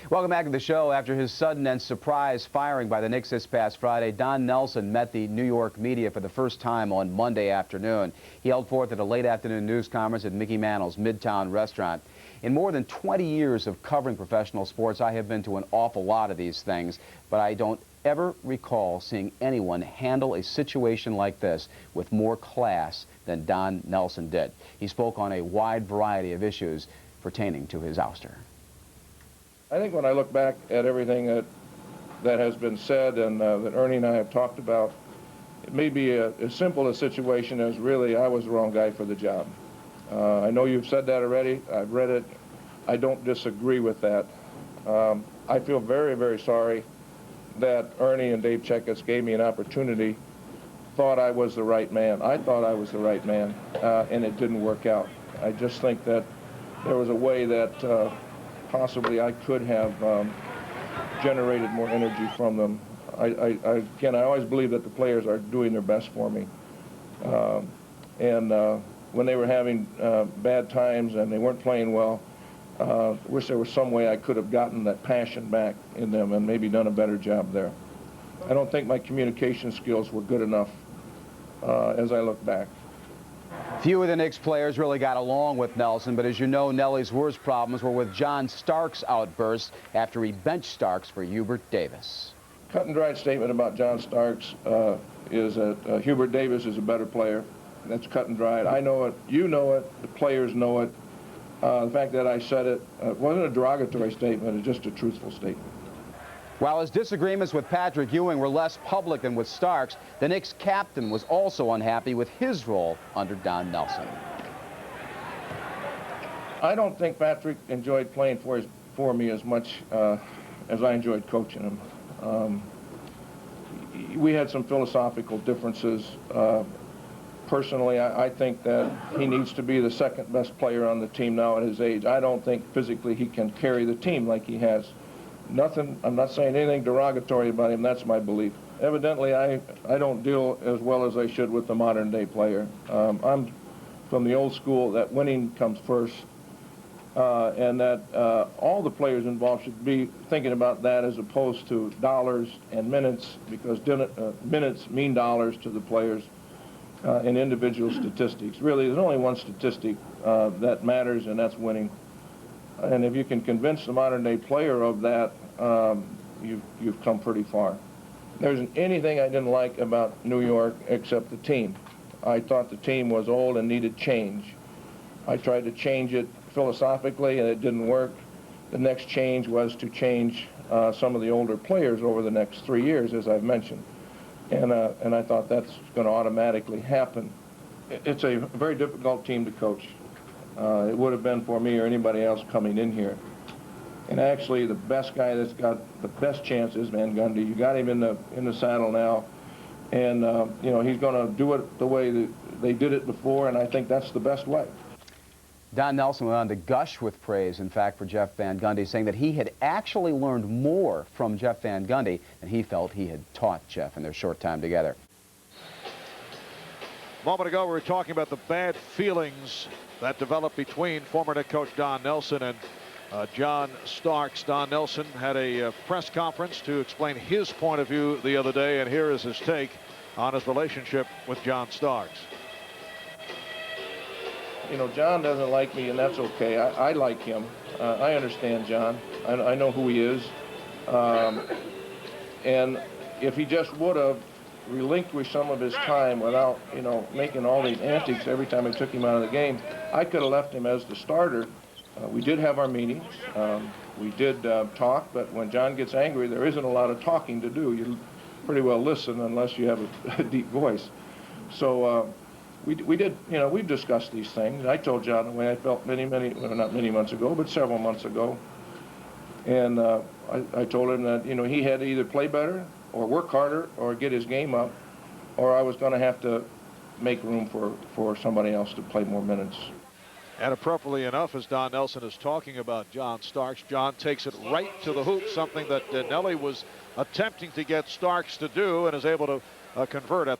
Welcome back to the show. After his sudden and surprise firing by the Knicks this past Friday, Don Nelson met the New York media for the first time on Monday afternoon. He held forth at a late afternoon news conference at Mickey Mantle's Midtown restaurant. In more than 20 years of covering professional sports, I have been to an awful lot of these things, but I don't ever recall seeing anyone handle a situation like this with more class than Don Nelson did. He spoke on a wide variety of issues pertaining to his ouster. I think when I look back at everything that has been said and that Ernie and I have talked about, it may be as simple a situation as really I was the wrong guy for the job. I know you've said that already. I've read it. I don't disagree with that. I feel very, very sorry that Ernie and Dave Checketts gave me an opportunity, thought I was the right man. I thought I was the right man, and it didn't work out. I just think that there was a way that possibly I could have generated more energy from them. Again, I always believe that the players are doing their best for me. When they were having bad times and they weren't playing well, I wish there was some way I could have gotten that passion back in them and maybe done a better job there. I don't think my communication skills were good enough as I look back. Few of the Knicks players really got along with Nelson, but as you know, Nelly's worst problems were with John Starks' outbursts after he benched Starks for Hubert Davis. Cut and dried statement about John Starks is that Hubert Davis is a better player. That's cut and dried. I know it, you know it, the players know it. The fact that I said it wasn't a derogatory statement, it's just a truthful statement. While his disagreements with Patrick Ewing were less public than with Starks, the Knicks captain was also unhappy with his role under Don Nelson. I don't think Patrick enjoyed playing for me as much as I enjoyed coaching him. We had some philosophical differences. Personally, I think that he needs to be the second best player on the team now at his age. I don't think physically he can carry the team like he has. I'm not saying anything derogatory about him, that's my belief. Evidently, I don't deal as well as I should with the modern day player. I'm from the old school that winning comes first, and that all the players involved should be thinking about that as opposed to dollars and minutes, because minutes mean dollars to the players in individual statistics. Really, there's only one statistic that matters, and that's winning. And if you can convince the modern-day player of that, you've come pretty far. There isn't anything I didn't like about New York except the team. I thought the team was old and needed change. I tried to change it philosophically, and it didn't work. The next change was to change some of the older players over the next 3 years, as I've mentioned. And I thought that's going to automatically happen. It's a very difficult team to coach. It would have been for me or anybody else coming in here. And actually, the best guy that's got the best chance is Van Gundy. You got him in the saddle now, and you know, he's going to do it the way that they did it before, and I think that's the best way. Don Nelson went on to gush with praise, in fact, for Jeff Van Gundy, saying that he had actually learned more from Jeff Van Gundy than he felt he had taught Jeff in their short time together. A moment ago, we were talking about the bad feelings that developed between former Knicks coach Don Nelson and John Starks. Don Nelson had a press conference to explain his point of view the other day, and here is his take on his relationship with John Starks. You know, John doesn't like me, and that's okay. I like him. I understand John. I know who he is. And if he just would have relinquished some of his time without, you know, making all these antics every time I took him out of the game, I could have left him as the starter. We did have our meetings. We did talk, but when John gets angry, there isn't a lot of talking to do. You pretty well listen unless you have a deep voice. So we did, you know, we've discussed these things. I told John the way I felt well, not many months ago, but several months ago. And I told him that, you know, he had to either play better or work harder or get his game up, or I was going to have to make room for somebody else to play more minutes. And appropriately enough, as Don Nelson is talking about John Starks, John takes it right to the hoop, something that Nelly was attempting to get Starks to do and is able to convert at